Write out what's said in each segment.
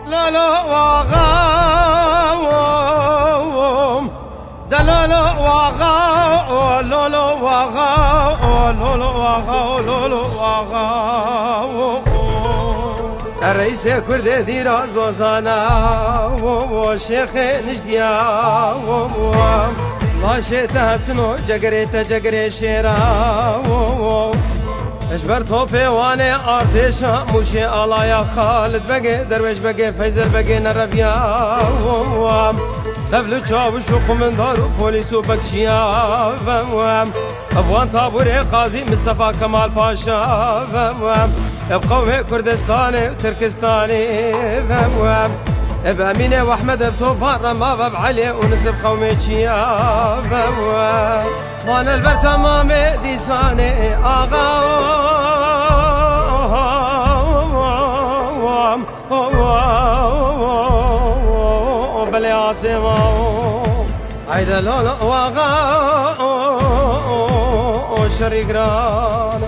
لولو واغاوم دلولو واغاو لولو واغاو لولو واغاو لولو واغاو الرئيس كرد ديرا زوزانا وشيخ نجديا لاشي تحسنو جگري شيرا اجبر توپی وانه آرتشا موشی آلایا خالد بگه درویش بگه فیزر بگه نرویا دبلو چاوش و قمندار و پولیس و بکشیا ابوان تابور قاضی مصطفى کمال پاشا بقوم کردستان و ترکستان بامینه و احمد بطوفان رما ببعلي ونسب قومي چیا وانا البر تمام ديساني آغا بلي عاصمة عيدا لولا واغا شريك رانا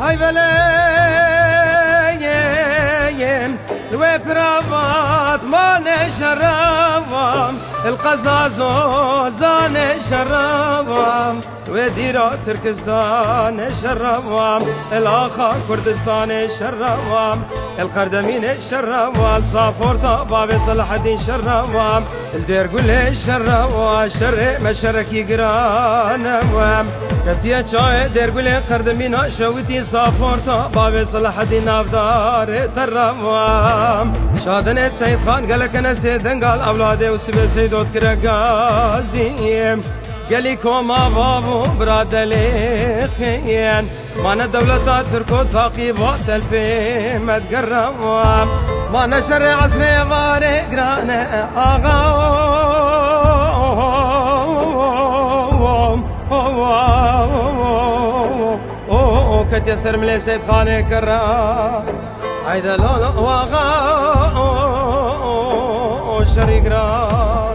هاي بلايم لوي برافات ما نشربم القزازو زان شربم وديرا تركستان شربم الاخا كردستان شربم القردمين شربم الصافورتا باب صلاح الدين شربم الدير قول شربم شر مشركي قرانم كتيا چاي دير قول قردمين شوتي صافورتا باب صلاح الدين افدار تربم شادنت سيد خان قالك انا سيدن قال اولادي وسبي سيدوت كرغازي قالي كوما بابو برادلي خيان مانا دولتا تركو تاقيبات البي ما تقرب مانا شر عصري باري قرانا آغا كت يسر ملي سيد خاني كرا عيدا لولا واغا شري قرانا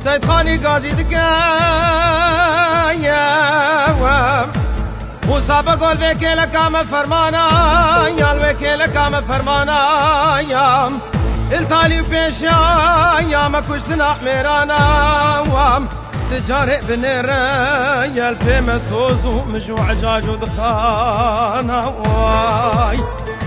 سيد خاني قاضي دقايا موسى بقول بكيلة كام فرمانا يا الوكيلة كام فرمانا يا التالي بيشا يا ما كشتنا ميرانا وام تجاري بنيرا يا البيمة توزو مشو عجاج ودخانا واي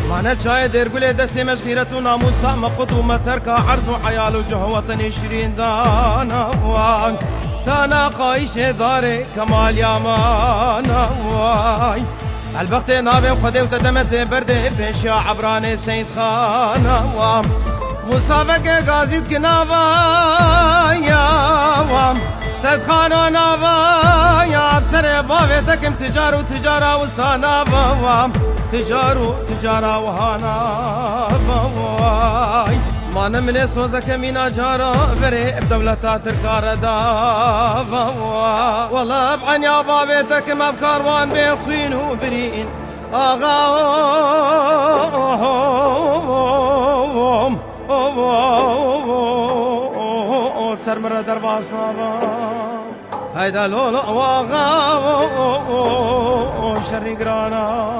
مانا چای دیر گلی دستی مشغیرت و ناموسا مقود و مترکا عرض و حیال و جهوتنی شیرین دانا وان تانا قایش داره کمال یامانا وای البخت نابه و خده و تدمت برده پیشا عبران سید خانا وام مصابق غازید که نابا یا وام سید خانو نابا یا بسر باوه تکم تجارة وسانا وام تجارة وهانا بواي مانا من سوزك مينا جارا بري بدولتا تركار دا والله ابعن يا بابيتك ما بكاروان بيخوين وبرين آغاهم تسر مرة درباسنا هيدا لولو واغا شري قرانا